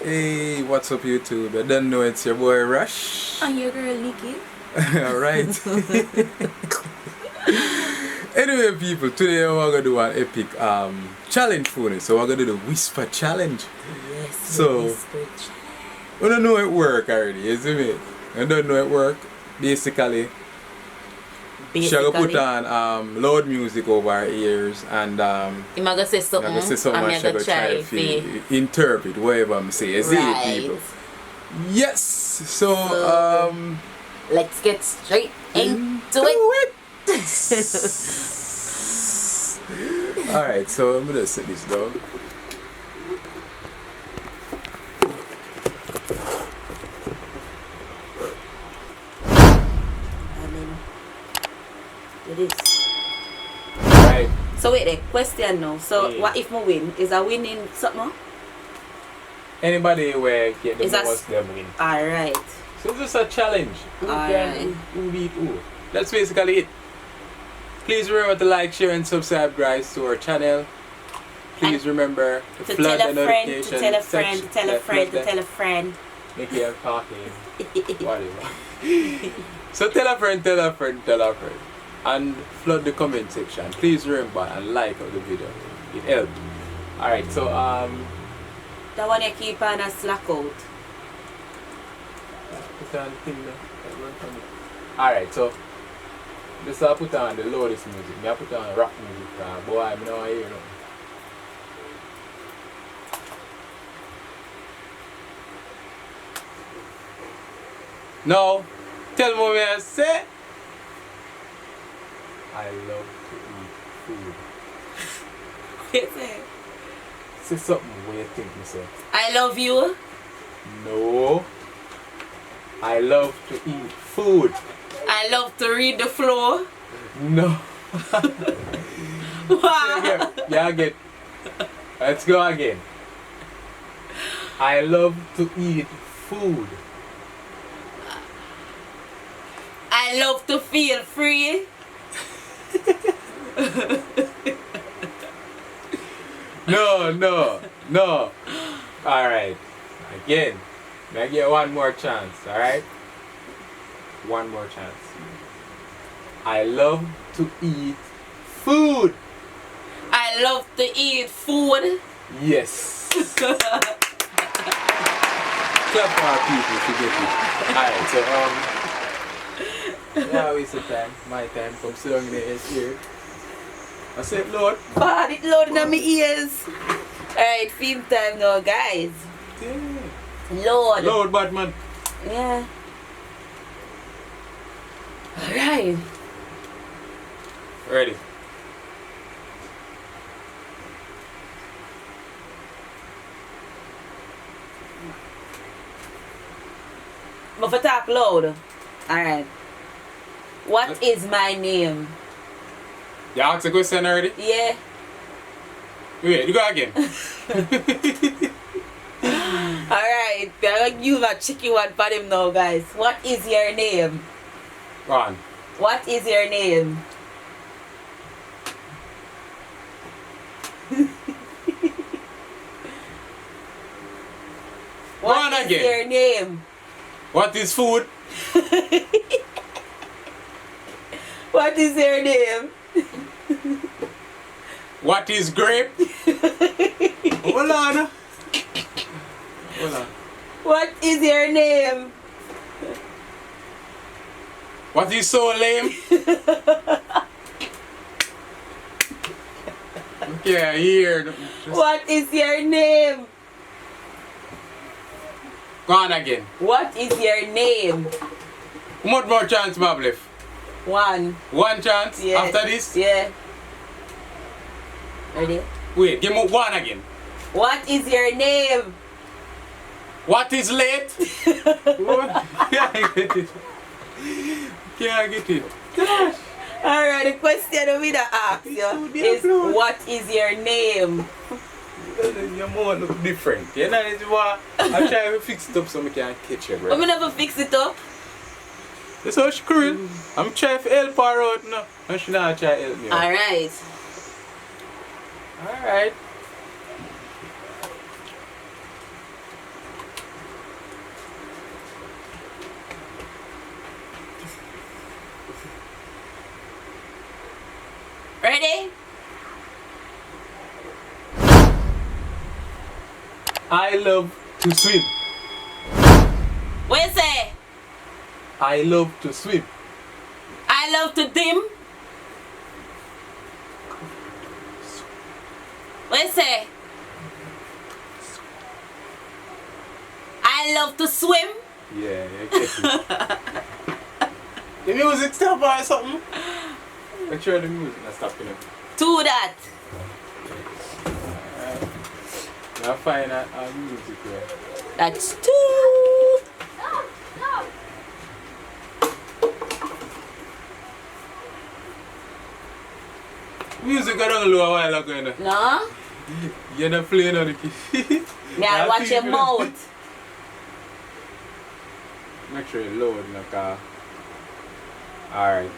Hey, what's up YouTube? I don't know it's your boy Rush. And your girl Nikki. Alright. Anyway people, today we're gonna do an epic challenge for it. So we're gonna do the whisper challenge. Yes, So whisper challenge. we don't know it work already, isn't it? I don't know it work. Basically, she gonna put on loud music over our ears and I'm gonna say something. I'm gonna try to interpret whatever I'm saying. Is it people? Yes. So let's get straight into it. Alright, so I'm gonna set this down. And then do this. Right. So wait there, question now. So Yeah. what if I win? Is I winning something? Anybody where get the Is that most them win. Alright. So this is a challenge. Alright. Who beat who? That's basically it. Please remember to like, share and subscribe guys to our channel. Please remember To flood tell the a friend, to notification tell a friend, to section. tell a friend, to tell a friend. Make you talking. Whatever. So tell a friend, tell a friend, tell a friend. And flood the comment section. Please remember and like the video. It helps. Alright, so That one you keep on a slack out. put on the thing there. Alright, so this I put on the loudest music. I put on rock music. Boy, I don't hear nothing. No, tell me what I say. I love to eat food. Wait there. Say something what you think me say. I love you. No. I love to eat food. I love to read the floor. No. Wow. Yeah, again. Let's go again. I love to eat food. I love to feel free. No. Alright. Again. May I get one more chance, alright? One more chance. I love to eat food. I love to eat food. Yes. Clap for our people to get it. Alright, so yeah, waste of time. My time from sitting in the here. I said, Lord. God, it loading on my ears. Alright, film time now, guys. Yeah. Lord. Lord Batman. Yeah. Alright. Ready. But for talk loud. Alright. What is my name? You asked a question already? Yeah. Wait, you go again. Alright. I'm gonna give a tricky one for them now, guys. What is your name? Ron. What is your name? What is again. your name? What is food? What is your name? What is grape? Hold on. Hold on. What is your name? What is so lame? Okay, here. What is your name? Go on again. What is your name? How much more chance, Bob left? One. One chance Yeah. after this? Yeah. Ready? Wait, give me one again. What is your name? What is late? What? Can't get it. Can't get it. Gosh. Alright, the question I'm gonna ask you is what is your name? Your mouth look different. You know, it's what I'm trying to fix it up so I can catch you, bro. I'm never fix it up. That's how she cruel. I'm trying to help her out now. And she not try to help me out. Alright. Alright. Ready? I love to swim. What you say? I love to swim. I love to dim. What you say? I love to swim. Yeah, you get it. The music stop or something? Make sure the music not stop, you know. Do that. Now find our music here. That's two. Music got on low a while ago, you know. No? You're not playing on the key. Yeah, watch your mouth. Make sure you load in the car. Alright.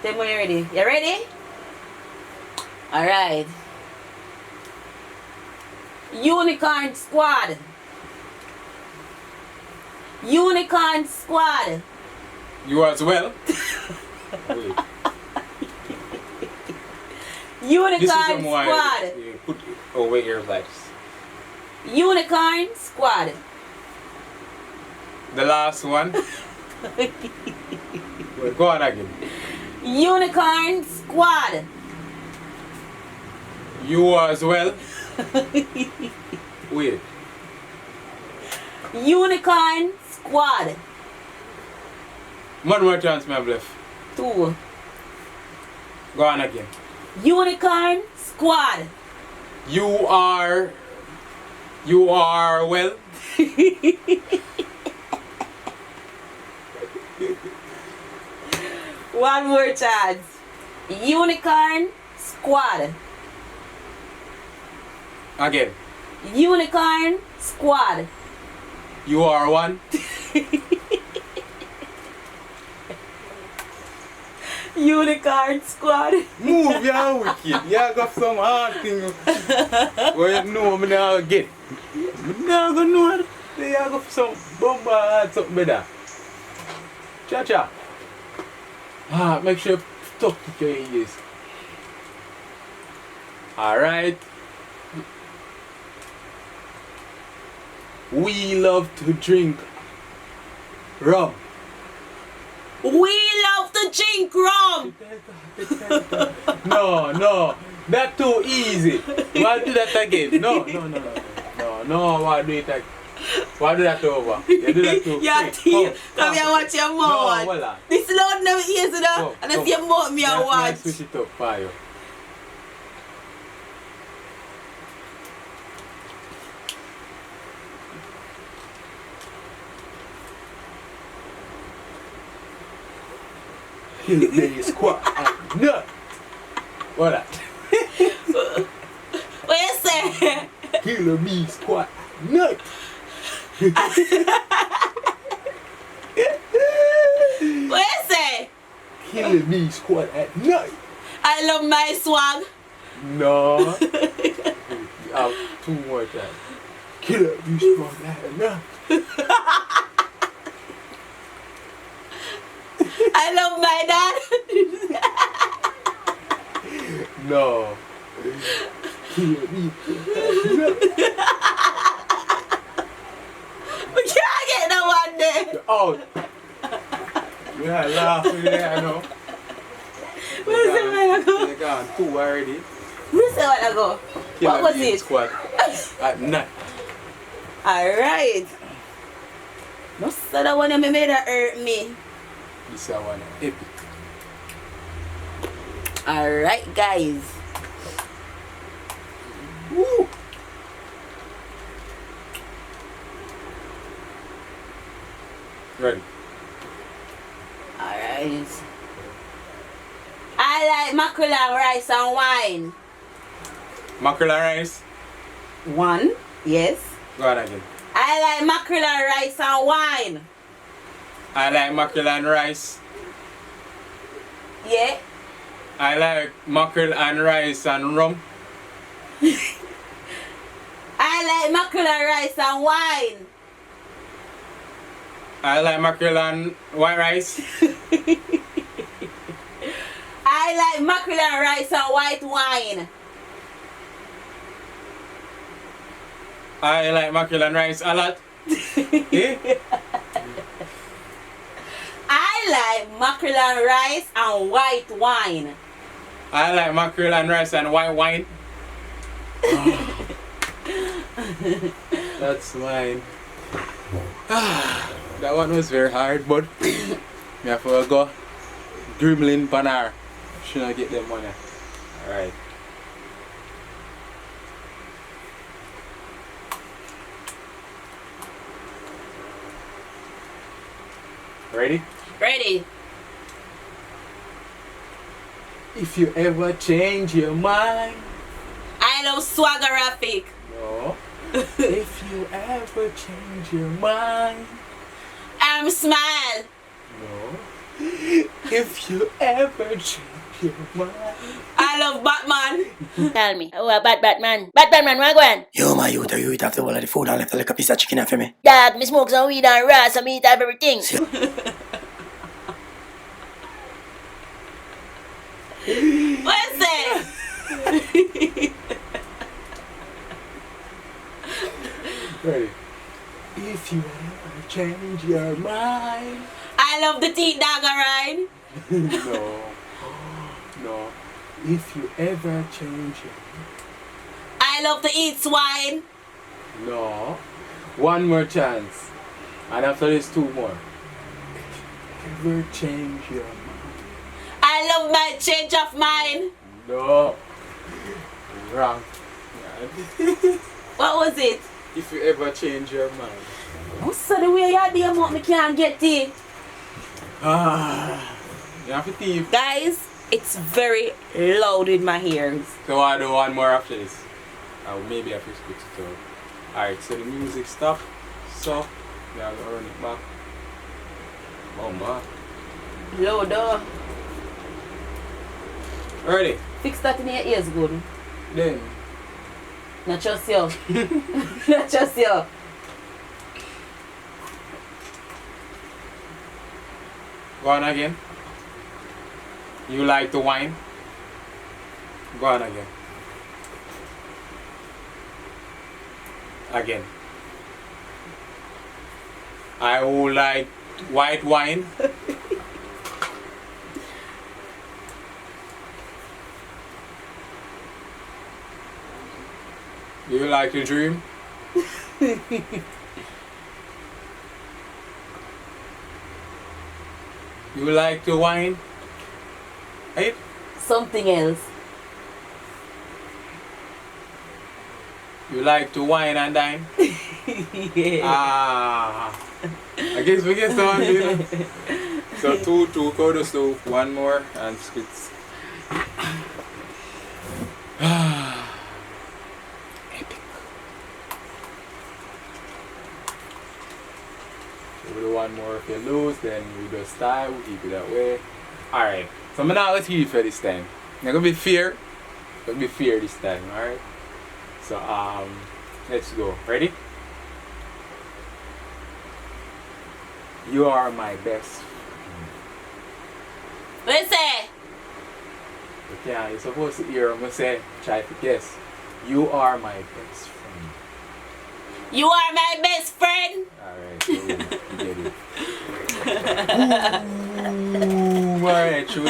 Then when you're ready. You ready? Alright. Unicorn Squad. Unicorn Squad. You as well? Wait. Unicorn This is some wine. Squad. You put over your lights. Unicorn Squad. The last one. Wait, go on again. Unicorn Squad. You as well? Wait. Unicorn Squad. One more chance, my bluff. 2. Go on again. Unicorn Squad. You are well. One more chance. Unicorn Squad. Again. Unicorn Squad. You are one. Unicorn Squad. Move your wicked. You got some hard thing. Well, you know me now get. Me now go know it. You got some bomba something better. Cha-cha. Make sure you talk to your ears. Alright. We love to drink rum. We love to drink rum. No, that's too easy. Why do that again? No, why do it again? Why do that over? You do that too Your quick. teeth. Come here, watch your mouth. No, voila. This loud never ears, you know. And I see your mouth me and watch. Switch it up for you. Hillbilly squat and nut. What that? What you say? Killer me squat nut. What you say? Killer me squat at night. I love my swag. No. You have 2 more times. Killer me squat at night. I love my dad. No. Killer me squat at night. We can't get that one day. You're out. You had laughing there, I know. Where's the one I go? You're gone 2 already. Where's the one I go? Killer What was me it? squat at night. Alright. No say that one you made that hurt me. This is one epic. Alright guys. Woo! Ready. Alright. I like mackerel and rice and wine. Mackerel and rice. 1. Yes. Go on again. I like mackerel and rice and wine. I like mackerel and rice. Yeah. I like mackerel and rice and rum. I like mackerel and rice and wine. I like mackerel and white rice. I I like mackerel and rice and white wine. I like mackerel and rice a lot. Eh? I like mackerel and rice and white wine. I like mackerel and rice and white wine. That's mine. That one was very hard, but me have to go dribbling panar. Should I get them money? Alright. Ready? Ready? If you ever change your mind. I love swaggerific. No. If you ever change your mind. Smile. No. If you ever change your mind. I love Batman. Tell me, oh, a bad Batman. Bad Batman, what going? Yo, my youth, you eat after all of the food and left a little piece of chicken here for me. Dog, me smoke some weed and rice and me eat everything. What's that? Ready? If you ever change your mind. I love the teeth dagger ride. No. No. If you ever change your I love to eat swine. No. One more chance. And after this, two more. If you ever change your mind. I love my change of mind. No. Wrong. What was it? If you ever change your mind. What's the way you damn up me can't get it? You have to thief. Guys, it's very loud in my ears. So I do one more after this. Maybe I have to switch it out. Alright, so the music stop. So, yeah, I'm gonna run it back. Oh man. Louder. Ready? Fix that in your ears good. Then. Not just you. Not just you. Go on again. You like to wine? Go on again. Again. I would like white wine. You like to dream? You like to wine? Right? Something else. You like to wine and dine? Yeah. I guess we get started, you know. So two quarters to one more and spits. Epic. So we do one more. If you lose, then we just tie, we keep it that way. Alright. So I'm not let's hear for this time. Not gonna be fair. Gonna be fair this time, alright? So let's go. Ready? You are my best. What say? Yeah, you're supposed to hear me say, try to guess. You are my best friend. You are my best friend. Alright, so you get it. Ooh, alright, true.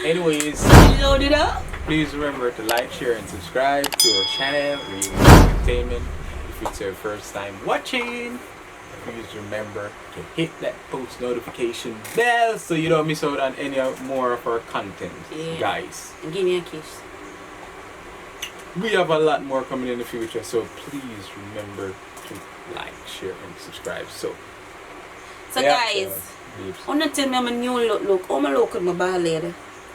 Anyways, Load it up. please remember to like, share, and subscribe to our channel, Real Entertainment. If it's your first time watching, please remember to hit that post notification bell so you don't miss out on any more of our content, Yeah. guys. And give me a kiss. We have a lot more coming in the future, so please remember to like, share, and subscribe. So yeah, guys, babes. I'm not tell me I'm a new look. Oh my look at my bald head.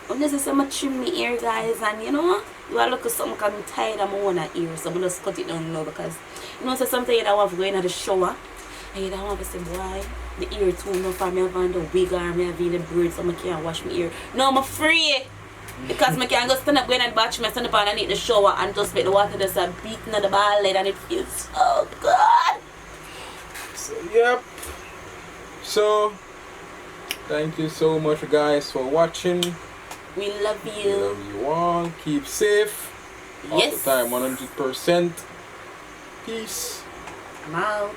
I'm just say I'm trim my ear, guys, and you know, you are look at something because I'm tired of my own ear, so I'm just cut it down now because you know, so sometimes I want to go into the shower and you don't want to say, boy, the ear too enough for me. I have the wig or me have the braids so I can't wash my ear. No, I'm afraid. Because I can just stand up going and batch me, stand up underneath the shower and just make the water just beating on the bald head and it feels so good. So, yep. So, thank you so much, guys, for watching. We love We you. love you all. Keep safe. All Yes. the time, 100%. Peace. I'm out.